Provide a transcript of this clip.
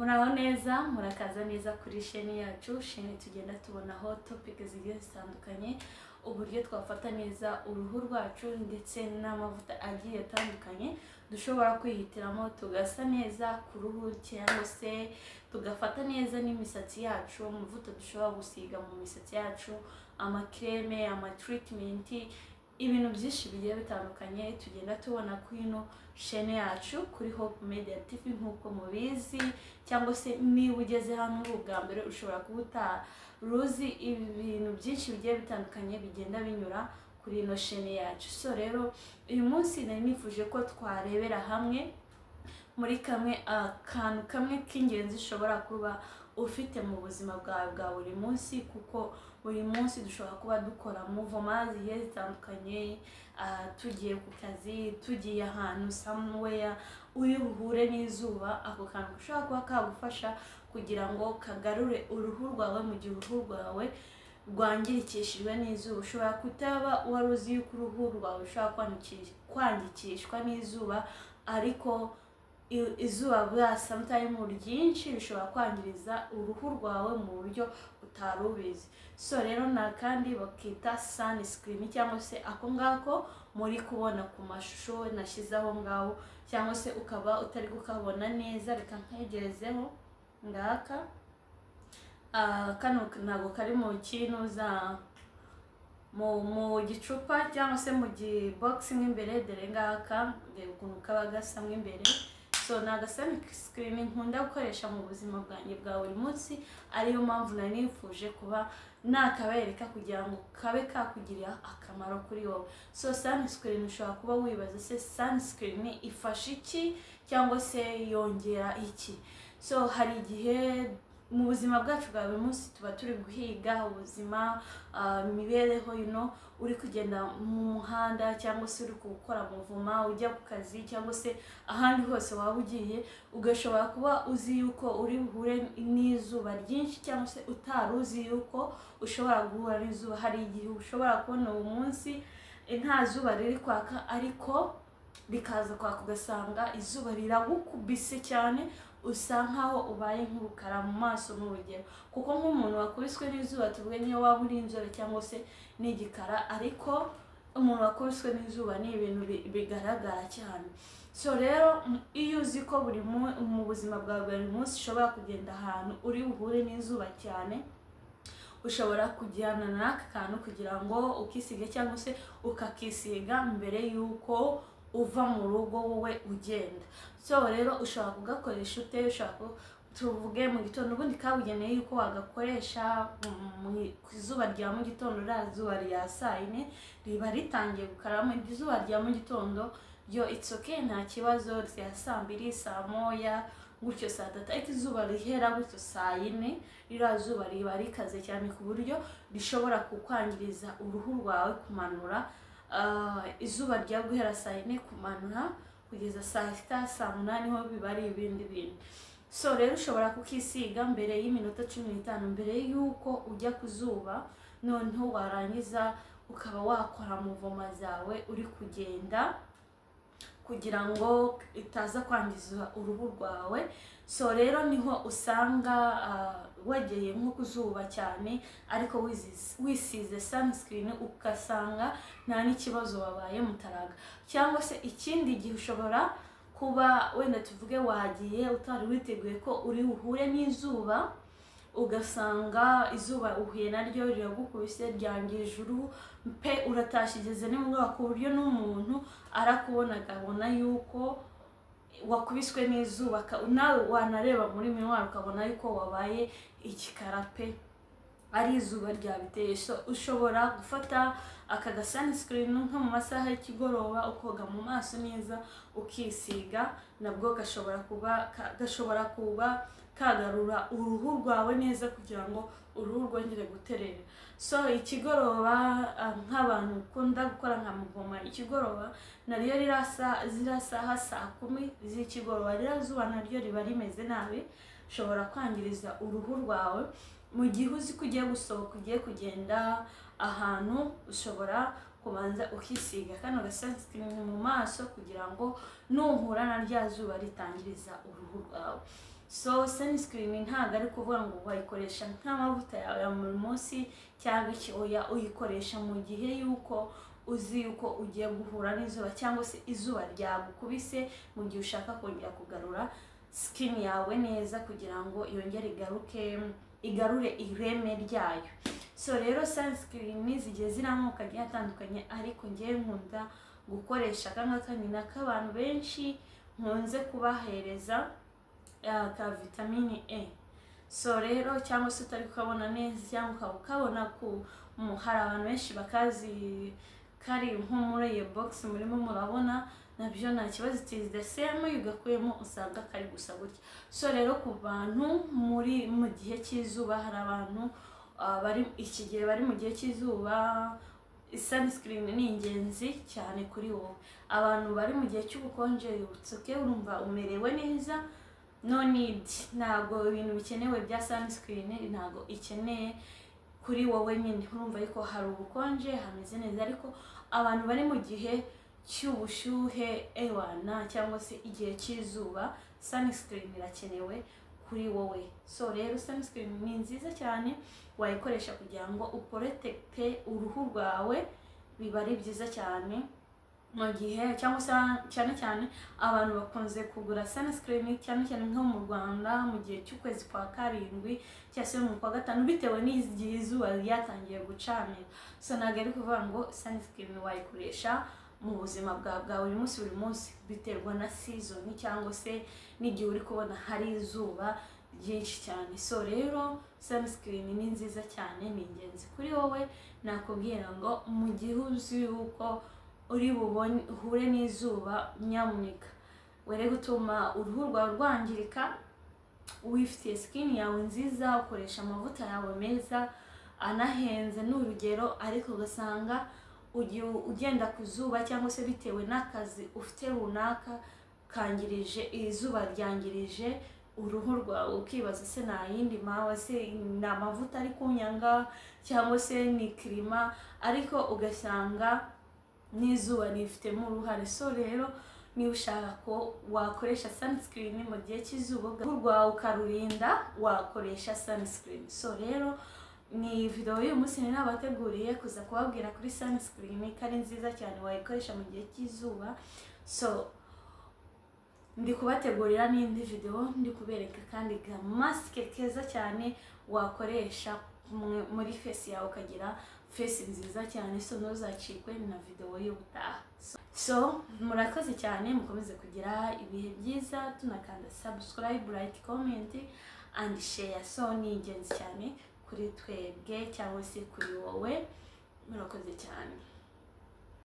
Muraho neza murakaza neza kuri sheni yacu tugenda tubonaho topic zigiye zitandukanye uburyo twafata neza uruhu rwacu ndetse n'amavuta agiye atandukanye dushobora kwihitiramo tugasa neza ku ruhu cyangwa se tugafata neza n'imisatsi yacu, amavuta dushobora gusiga mu misatsi yacu, amakreme, treatment, ibintu byinshi bigiye bitandukanye tugenda tubona kwino shene yacu kuri Hope Media TV nkuko mubizi, cyangwa se niba ugeze hano ubwa mbere ushobora kuba utaruzi ibintu byinshi bigiye bitandukanye bigenda binyura kuri ino shene yacu. So rero uyu munsi nari nifuje ko twarebera hamwe muri akantu kamwe k'ingenzi ushobora kuba ufite mu buzima bwawe bwa buri munsi, kuko buri munsi dushobora kuba dukora movement zigiye zitandukanye, tugiye ku kazi, tugiye ahantu somewhere uri buhure n'izuba. Ako kantu ushobora kuba kagufasha kugira ngo kagarure uruhu rwawe mu gihe uruhu rwawe rwangirikishijwe n'izuba. Ushobora kutaba wari uzi yuko uruhu rwawe ushobora kwangikishwa n'izuba, ariko izuba bwa sometime ryinshi bishobora kwangiriza uruhu rwawe mu buryo utarubizi. So rero kandi bakita sunscreen, cyangwa se ako ngako muri kubona ku mashusho nashyizeho ngaho, cyangwa se ukaba utari kukabona neza. Reka nkegerezeho ngaka, kano ntago kari mu kintu za mu gicupa cyangwa se mu box imbere, dore ngaka ukuntu kaba gasa imbere. So naga sunscreen nkunda gukoresha mu buzima bwanjye bwa buri munsi, ariyo mpamvu nari nifuje kuba nakabereka kugira ngo kabe kakugirira akamaro kuri wowe. So sunscreen ushobora kuba wibaza se sunscreen ifasha iki cyangwa se yongera iki? So hari igihe mu buzima bwacu bwa buri munsi tuba turi guhiga ubuzima, imibereho, uri kugenda mu muhanda cyangwa se uri gukora muvuma ujya ku kazi cyangwa se ahandi hose waba ugiye, ugashobora kuba uzi yuko uri buhure n'izuba ryinshi cyangwa se utaruzi yuko ushobora guhura n'izuba. Hari igihe ushobora kubona uwo munsi nta zuba riri kwaka, ariko bikaza kwaka ugasanga izuba riragukubise cyane, usa nkaho ubaye nk'urukara mu maso mu rugero. Kuko nk'umuntu wakubiswe n'izuba, tuvuge niyo waba uri inzobe cyangwa se n'igikara, ariko umuntu wakubiswe n'izuba ni ibintu bigaragara cyane. So rero iyo uzi ko mu buzima bwawe buri munsi ushobora kugenda ahantu uri buhure n'izuba cyane, ushobora kujyana n'aka kantu kugira ngo ukisige cyangwa se ukakisiga mbere y'uko uva mu rugo wowe ugenda. So rero ushobora kugakoresha ute? Ushobora tuvuge mu gitondo, ubundi kabugeneye yuko wagakoresha ku izuba rya mu gitondo. Zuba rya saa yine riba ritangiye gukaramo. Izuba rya mu gitondo ryo it's okay, nta kibazo, rya saa mbiri, saa moya, gutyo saa tatu. Ariko izuba rihera gutyo saa yine, ririya zuba riba rikaze cyane ku buryo rishobora kukwangiriza uruhu rwawe, kumanura izuba rya guhera saa yine kumanura kugeza saa sita, saa munani ho biba ari ibindi bintu. So rero ushobora kukisiga mbere y'iminota 15 mbere y'uko ujya ku zuba, noneho warangiza ukaba wakora muvoma zawe uri kugenda kugira ngo itaza kwangiza uruhu rwawe. So rero niho usanga wageye nko ku zuba cyane, ariko wisize sunscreen ugasanga nta n'ikibazo wabaye mutaraga. Cyangwa se ikindi gihe ushobora kuba wenda tuvuge wagiye utari witeguye ko uri buhure n'izuba, ugasanga izuba uhuye naryo riragukubise, ryangije uruhu pe, uratashigeze nimugoroba ku buryo n'umuntu arakubona akabona yuko wakubiswe n'izuba, nawe wanareba muri miroir ukabona yuko wabaye igikara pe, ari izuba ryabiteye. So ushobora gufata aka sunscreen nko mu masaha y'ikigoroba, ukoga mu maso neza ukisiga, nabwo gashobora kuba kagarura uruhu rwawe neza kugira ngo uruhu rwongere guterera. So ikigoroba, nk'abantu ukunda gukora nka muvoma ikigoroba, naryo zirasaha saa 10 z'ikigoroba, ririya zuba naryo riba rimeze nabi, ushobora kwangiriza uruhu rwawe. Mu gihe uzi ko ugiye gusohoka, ugiye kugenda ahantu, ushobora kubanza ukisiga kano sunscreen mu maso kugira ngo nuhura na rya zuba ritangiriza uruhu rwawe. So sunscreen ntabwo ari kuvuga ngo wayikoresha nk'amavuta yawe ya buri munsi cyangwa oya, uyikoresha mu gihe yuko uzi yuko ugiye guhura n'izuba cyangwa se izuba ryagukubise, mu gihe ushaka kongera kugarura skin yawe neza kugira ngo yongere igarure ireme ryayo. So rero sunscreen zigiye ziramuka agiye atandukanye, ariko ngiye nkunda gukoresha akangaka ni n'abantu benshi nkunze kubahereza ka vitamine E. So rero cyangwa se utari kukabona neza cyangwa ukabona ko hari abantu benshi bakazi kari nko muri iyo box murimo murabona, nabyo nta kibazo, it is the same, ugakuyemo usanga kari gusa gutya. So rero ku bantu mu gihe cy'izuba, hari abantu bari iki gihe bari mu gihe cy'izuba, sunscreen ni ingenzi cyane kuri wowe. Abantu bari mu gihe cy'ubukonje utsoke urumva umerewe neza, no need, ntago ibintu bikenewe bya sunscreen ntago ikeneye kuri wowe nyine, urumva yuko hari ubukonje hameze neza. Ariko abantu bari mu gihe cy'ubushyuhe ewana cyangwa se igihe cy'izuba, sunscreen irakenewe kuri wowe. So rero sunscreen ni nziza cyane, wayikoresha kugira ngo uprotecte uruhu rwawe, biba ari byiza cyane mu gihe cyangwa se cyane cyane abantu bakunze kugura sunscreen cyane cyane nko mu Rwanda mu gihe cy'ukwezi kwa karindwi cyangwa se mu kwa gatanu, bitewe n'igihe izuba ryatangiye gucanira. So ntabwo ari kuvuga ngo sunscreen wayikoresha mu buzima bwa buri munsi, biterwa na season cyangwa se n'igihe uri kubona hari izuba ryinshi cyane. So rero sunscreen ni nziza cyane, ni ingenzi kuri wowe. Nakubwira ngo mu gihe uzi yuko uri uhure n'izuba, nyamuneka were gutuma uruhu rwawe rwangirika, wifitiye skin yawe nziza, ukoresha amavuta yawe meza anahenze n'urugero, ariko ugasanga ugenda ku zuba cyangwa se bitewe n'akazi ufite runaka kangirije, izuba ryangirije uruhu rwawe, ukibaza se nta yindi mpamvu, se ni amavuta ari kunyanga cyangwa se ni kirima, ariko ugasanga n'izuba rifitemo uruhare. So rero niba ushaka ko wakoresha sunscreen mu gihe cy'izuba, uruhu rwawe ukarurinda, wakoresha sunscreen. So rero ni video y'uyu munsi nabateguriye kuza kubabwira kuri sunscreen, ko ari nziza cyane wayikoresha mu gihe cy'izuba. So ndi kubategurira n'indi video, ndi kubereka kandi ga mask keza cyane wakoresha muri face yawe ukagira face nziza cyane. So ntuzacikwe na video y'ubutaha. So murakoze cyane, mukomeze kugira ibihe byiza, tunakanda subscribe, like, comment and share. So ni ingenzi cyane kuri twebwe cyangwa se kuri wowe. Murakoze cyane.